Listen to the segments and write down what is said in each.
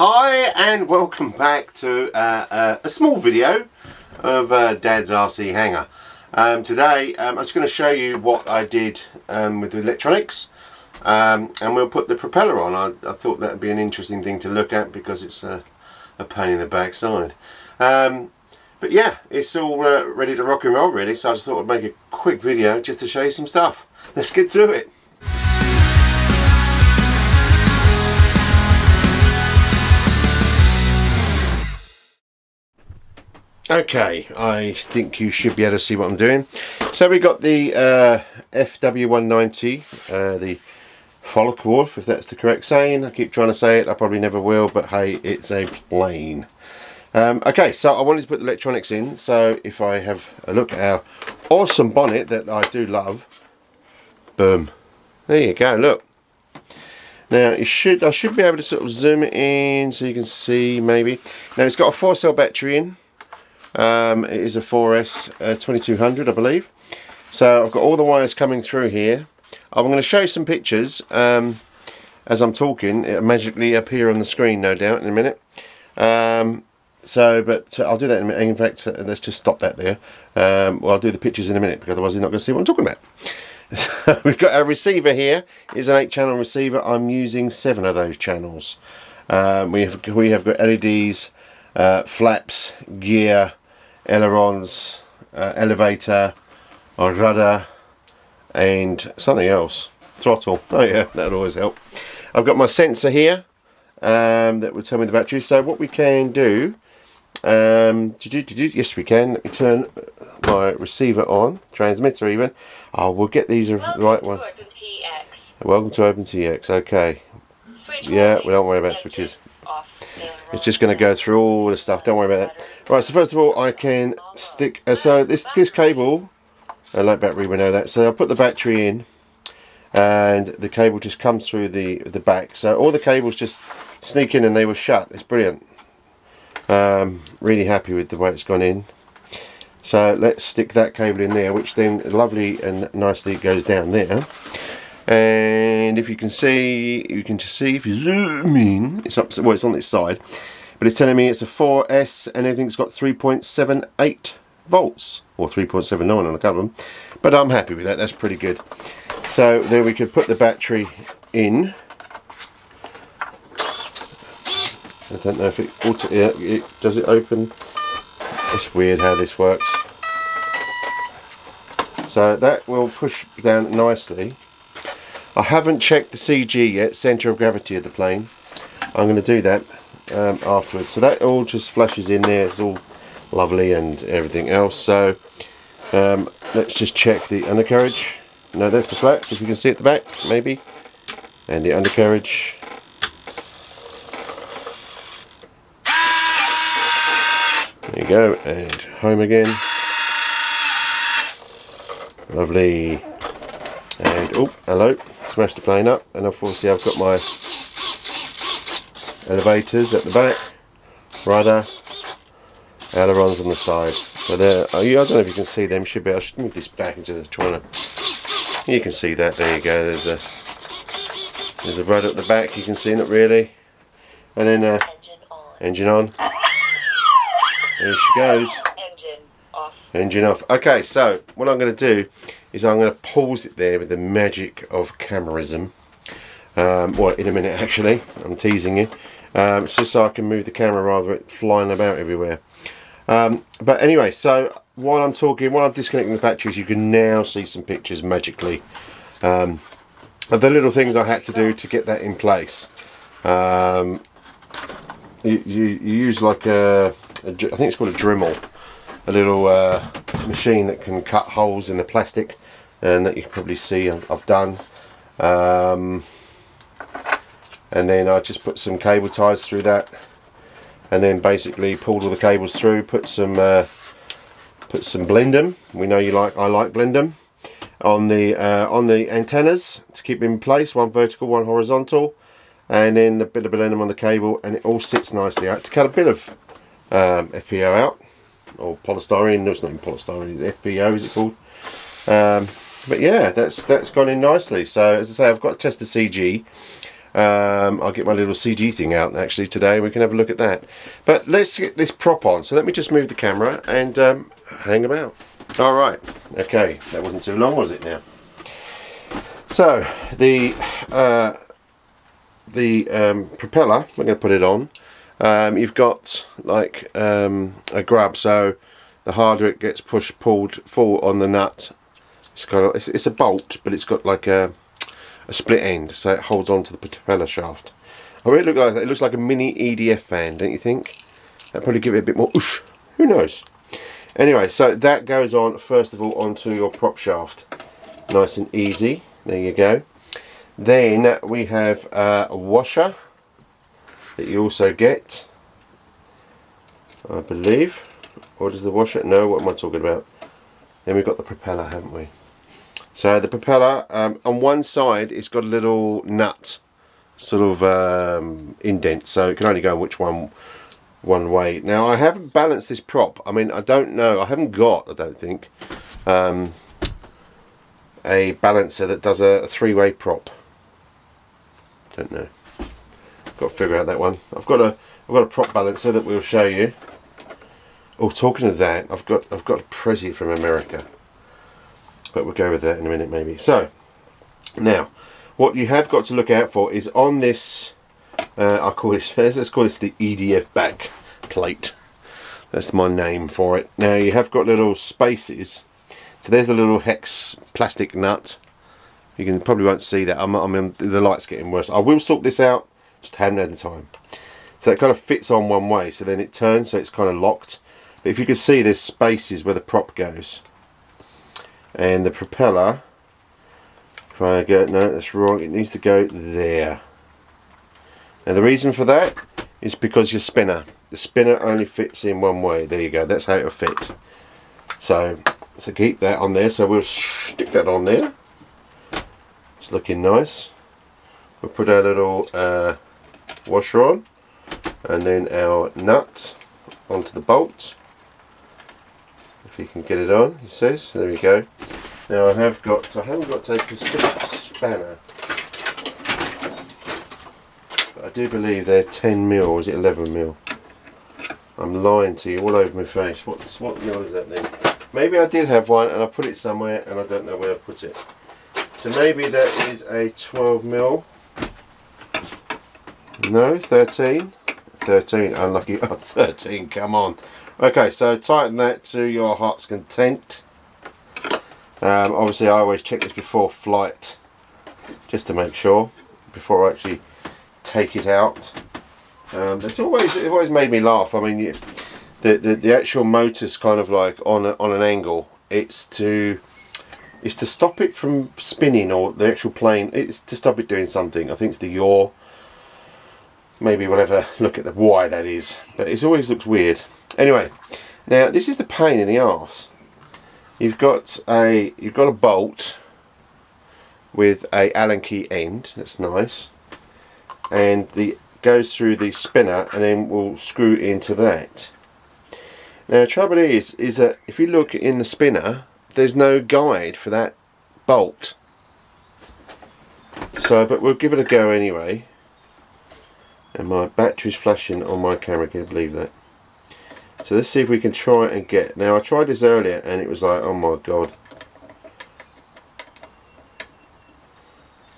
Hi and welcome back to a small video of Dad's RC Hangar. Today I'm just going to show you what I did with the electronics, and we'll put the propeller on. I thought that would be an interesting thing to look at because it's a pain in the backside. But yeah, it's all ready to rock and roll really, so I just thought I'd make a quick video just to show you some stuff. Let's get to it. Okay, I think you should be able to see what I'm doing. So we got the FW190, the Focke Wulf, if that's the correct saying. I keep trying to say it, I probably never will, but hey, it's a plane. Okay, so I wanted to put the electronics in, so if I have a look at our awesome bonnet that I do love, boom, there you go, look. Now I should be able to sort of zoom it in so you can see maybe. Now it's got a 4-cell battery in. It is a 4S 2200 I believe. So I've got all the wires coming through here. I'm going to show you some pictures as I'm talking. It'll magically appear on the screen no doubt in a minute. But I'll do that in a minute. In fact, let's just stop that there. Well, I'll do the pictures in a minute because otherwise you're not going to see what I'm talking about. So we've got our receiver here. It's an 8-channel receiver. I'm using 7 of those channels. We have got LEDs, flaps, gear, ailerons, elevator, rudder, and something else, throttle. Oh yeah, that'll always help. I've got my sensor here that will tell me the battery. So what we can do, yes we can. Let me turn my receiver on, transmitter even. Oh, we'll get these right ones. Welcome to OpenTX. Okay. Yeah, we don't worry about switches. It's just going to go through all the stuff, don't worry about that. Right, so first of all I can stick, so this cable, a light battery, we know that, so I'll put the battery in and the cable just comes through the back, so all the cables just sneak in and they will shut. It's brilliant. Really happy with the way it's gone in. So let's stick that cable in there, which then lovely and nicely goes down there. And if you can see, if you zoom in, it's up, well, it's on this side, but it's telling me it's a 4S and everything's got 3.78 volts, or 3.79 on a couple of them, but I'm happy with that. That's pretty good. So there we could put the battery in. I don't know if does it open. It's weird how this works. So that will push down nicely. I haven't checked the CG yet, centre of gravity of the plane. I'm going to do that afterwards. So that all just flashes in there. It's all lovely and everything else. So let's just check the undercarriage. No, that's the flaps, if you can see at the back, maybe. And the undercarriage. There you go, and home again. Lovely. And oh, hello, smashed the plane up, and obviously I've got my elevators at the back, rudder, ailerons on the side. So there, I don't know if you can see them. Should be. I should move this back into trying to. You can see that. There you go. There's a rudder at the back. You can see it really, and then engine on. There she goes. Engine off. Engine off. Okay, so what I'm going to do is I'm going to pause it there with the magic of camerism. Well, in a minute actually, I'm teasing you. It's just so I can move the camera rather than it flying about everywhere. But anyway, so while I'm disconnecting the batteries, you can now see some pictures magically of the little things I had to do to get that in place. You use like I think it's called a Dremel. A little machine that can cut holes in the plastic, and that you can probably see I've done. And then I just put some cable ties through that, and then basically pulled all the cables through. Put some blendem. We know I like blendem on the antennas to keep them in place. One vertical, one horizontal, and then a bit of blendem on the cable, and it all sits nicely. I had to cut a bit of FPO out. Or polystyrene. No, it's not even polystyrene. FPO is it called? But yeah, that's gone in nicely. So as I say, I've got to test the CG. I'll get my little CG thing out actually today and we can have a look at that. But let's get this prop on. So let me just move the camera and hang about. Alright, okay, that wasn't too long, was it now? So the propeller, we're going to put it on. You've got like a grub, so the harder it gets pulled on the nut, it's kind of it's a bolt, but it's got like a split end, so it holds on to the propeller shaft. I really look like that. It looks like a mini EDF fan, don't you think? That'd probably give it a bit more oosh. Who knows? Anyway, so that goes on first of all onto your prop shaft, nice and easy. There you go. Then we have a washer that you also get, I believe. Or does the washer? No, what am I talking about? Then we've got the propeller, haven't we? So the propeller, on one side, it's got a little nut sort of indent, so it can only go one way. Now I haven't balanced this prop. I mean, I don't know. I haven't got, I don't think, a balancer that does a three-way prop. Don't know. Got to figure out that one. I've got a prop balancer that we'll show you. Oh, talking of that, I've got a Prezi from America, but we'll go with that in a minute maybe. So now, what you have got to look out for is on this. I call this. Let's call this the EDF back plate. That's my name for it. Now you have got little spaces. So there's the little hex plastic nut. You can probably won't see that. I mean, the light's getting worse. I will sort this out. Just hadn't had the time. So it kind of fits on one way. So then it turns, so it's kind of locked. But if you can see, there's spaces where the prop goes. And the propeller, if I go, no, that's wrong. It needs to go there. And the reason for that is because your spinner. The spinner only fits in one way. There you go. That's how it'll fit. So keep that on there. So we'll stick that on there. It's looking nice. We'll put our little washer on, and then our nut onto the bolt. If you can get it on, he says. There we go. Now I haven't got a specific spanner, but I do believe they're 10mm, or is it 11mm? I'm lying to you all over my face. What mil is that then? Maybe I did have one and I put it somewhere and I don't know where I put it. So maybe that is a 12mm. No, 13. 13, unlucky. Oh, 13, come on. Okay, so tighten that to your heart's content. Obviously I always check this before flight, just to make sure, before I actually take it out. It always made me laugh. I mean, the actual motor's kind of like on an angle. It's to stop it from spinning, or the actual plane. It's to stop it doing something. I think it's the yaw. Maybe we'll have a look at why that is. But it always looks weird. Anyway, now this is the pain in the arse. You've got a bolt with a Allen key end. That's nice, and goes through the spinner, and then we'll screw into that. Now the trouble is that if you look in the spinner, there's no guide for that bolt. So, but we'll give it a go anyway. And my battery's flashing on my camera, can you believe that? So let's see if we can try and get. Now I tried this earlier and it was like, oh my god.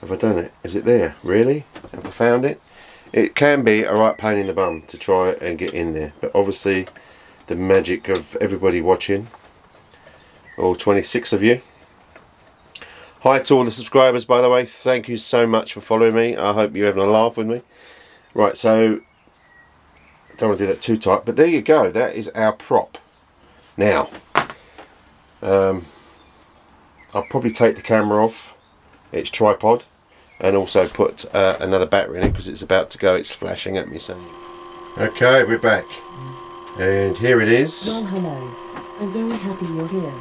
Have I done it? Is it there? Really? Have I found it? It can be a right pain in the bum to try and get in there, but obviously the magic of everybody watching, all 26 of you. Hi to all the subscribers, by the way. Thank you so much for following me. I hope you're having a laugh with me. Right, so I don't want to do that too tight, but there you go. That is our prop. Now, I'll probably take the camera off its tripod and also put another battery in it because it's about to go. It's flashing at me. So, okay, we're back, and here it is. Well, hello. I'm very happy you're here.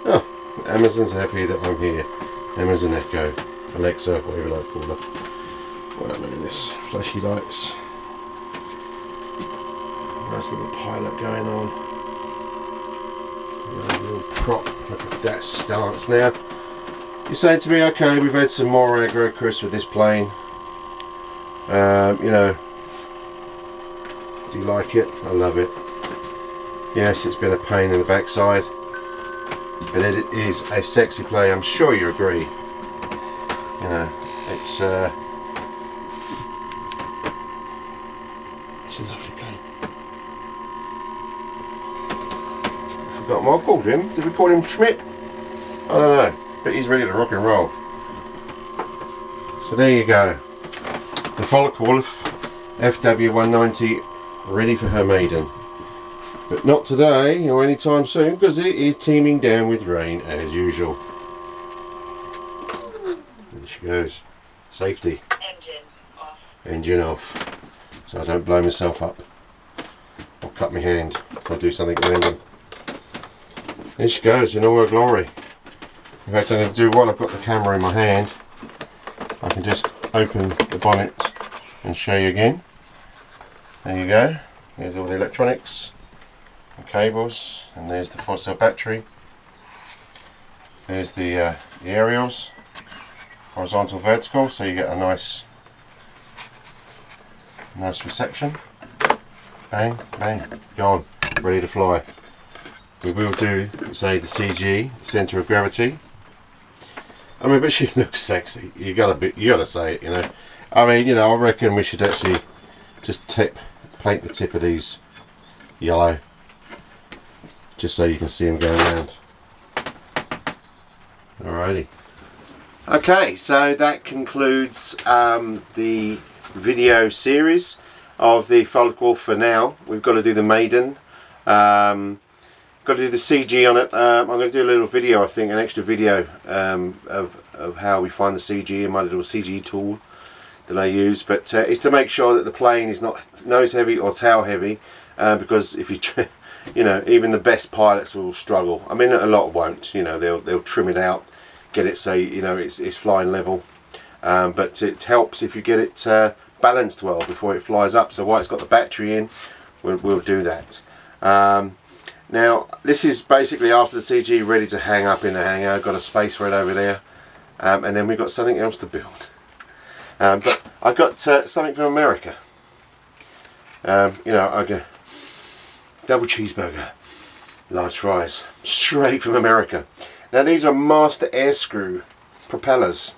Oh, Amazon's happy that I'm here. Amazon Echo, Alexa, whatever you like to call her. Wow, look at this, flashy lights. Nice little pilot going on. A little prop, look at that stance. Now, you're saying to me, okay, we've had some more aggro, Chris, with this plane. You know, do you like it? I love it. Yes, it's been a pain in the backside, but it is a sexy play. I'm sure you agree. You know, it's a lovely plane. I forgot what I called him. Did we call him Schmidt? I don't know, but he's ready to rock and roll. So there you go. The Focke Wulf FW190 ready for her maiden. But not today or anytime soon, because it is teeming down with rain as usual. There she goes. Safety. Engine off. Engine off. So I don't blow myself up. Or cut my hand. Or do something random. There she goes in all her glory. In fact, I'm going to do while I've got the camera in my hand. I can just open the bonnet and show you again. There you go. There's all the electronics and cables, and there's the fossil battery. There's the aerials, horizontal, vertical, so you get a nice reception. Bang, bang, gone, ready to fly. We will do, say, the CG, centre of gravity. I mean, but she looks sexy. You gotta say it, you know. I mean, you know, I reckon we should actually just paint the tip of these yellow, just so you can see them going around. Alrighty. Okay, so that concludes the video series of the Focke Wulf for now. We've got to do the maiden. Got to do the CG on it. I'm going to do a little video, I think, an extra video of how we find the CG in my little CG tool that I use. But it's to make sure that the plane is not nose heavy or tail heavy, because if you, you know, even the best pilots will struggle. I mean, a lot won't. You know, they'll trim it out, get it so you know it's flying level. But it helps if you get it balanced well before it flies up. So while it's got the battery in, we'll do that. Now this is basically after the CG ready to hang up in the hangar. I've got a space for it over there, and then we've got something else to build. But I got something from America. You know, I go double cheeseburger, large fries, straight from America. Now these are master air screw propellers.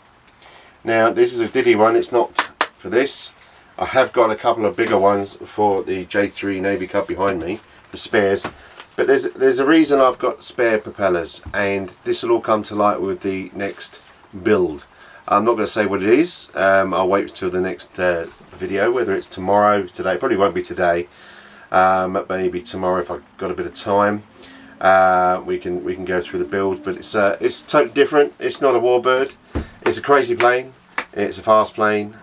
Now this is a Diddy one. It's not for this. I have got a couple of bigger ones for the J3 Navy Cup behind me for spares. But there's a reason I've got spare propellers, and this will all come to light with the next build. I'm not going to say what it is. I'll wait till the next video, whether it's tomorrow, today. Probably won't be today. Maybe tomorrow if I've got a bit of time. We can go through the build, but it's totally different. It's not a warbird. It's a crazy plane. It's a fast plane.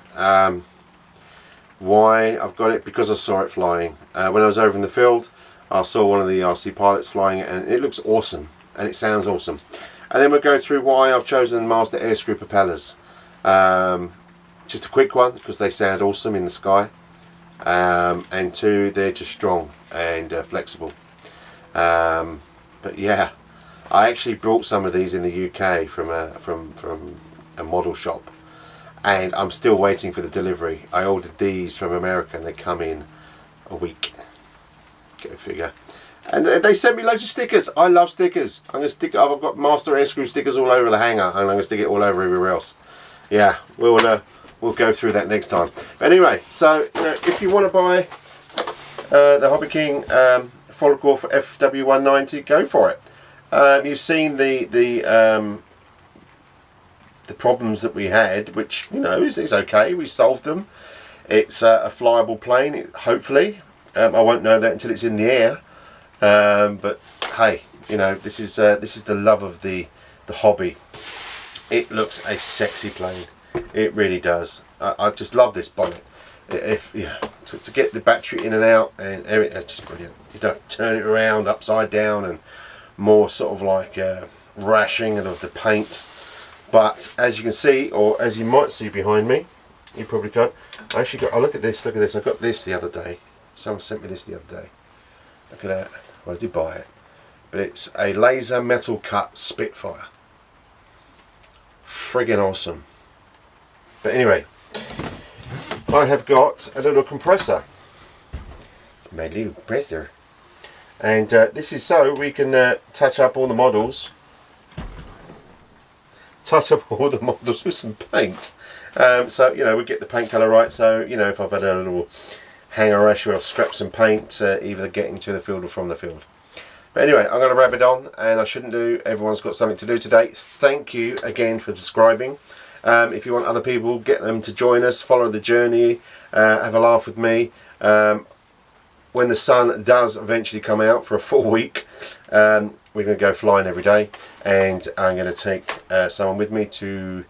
Why I've got it? Because I saw it flying when I was over in the field. I saw one of the RC pilots flying it, and it looks awesome, and it sounds awesome. And then we'll go through why I've chosen master air screw propellers. Just a quick one, because they sound awesome in the sky, and two, they're just strong and flexible. But yeah, I actually brought some of these in the UK from a model shop, and I'm still waiting for the delivery. I ordered these from America, and they come in a week. Go figure. And they sent me loads of stickers. I love stickers. I'm going to stick. I've got master air screw stickers all over the hangar, and I'm going to stick it all over everywhere else. Yeah, we'll go through that next time. But anyway, so you know, if you want to buy the HobbyKing Focke Wulf FW190, go for it. You've seen the problems that we had, which you know is okay. We solved them. It's a flyable plane, hopefully. I won't know that until it's in the air. But hey, you know, this is the love of the hobby. It looks a sexy plane. It really does. I just love this bonnet. To get the battery in and out and everything, that's just brilliant. You don't turn it around upside down and more sort of like rashing of the paint. But as you can see, or as you might see behind me, you probably can't. I actually got. Oh, look at this! Look at this! I got this the other day. Someone sent me this the other day. Look at that. Well, I did buy it. But it's a laser metal cut Spitfire. Friggin' awesome. But anyway, I have got a little compressor. My little compressor. And this is so we can touch up all the models. Touch up all the models with some paint. So, you know, we get the paint colour right. So, you know, if I've had a little hanger issue, I've scrapped some paint, either getting to the field or from the field. But anyway, I'm going to wrap it on, and I shouldn't do. Everyone's got something to do today. Thank you again for subscribing. If you want other people, get them to join us, follow the journey, have a laugh with me. When the sun does eventually come out for a full week, we're going to go flying every day, and I'm going to take someone with me to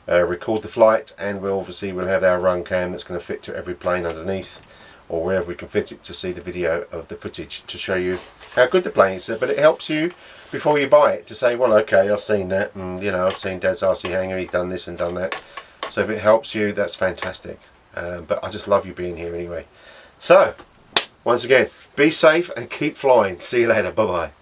record the flight, and we'll have our run cam that's going to fit to every plane underneath, or wherever we can fit it, to see the video of the footage to show you how good the plane is. But it helps you before you buy it to say, well, okay, I've seen that, and you know, I've seen Dad's RC Hangar, he's done this and done that. So if it helps you, that's fantastic. But I just love you being here anyway. So once again, be safe and keep flying. See you later. Bye bye.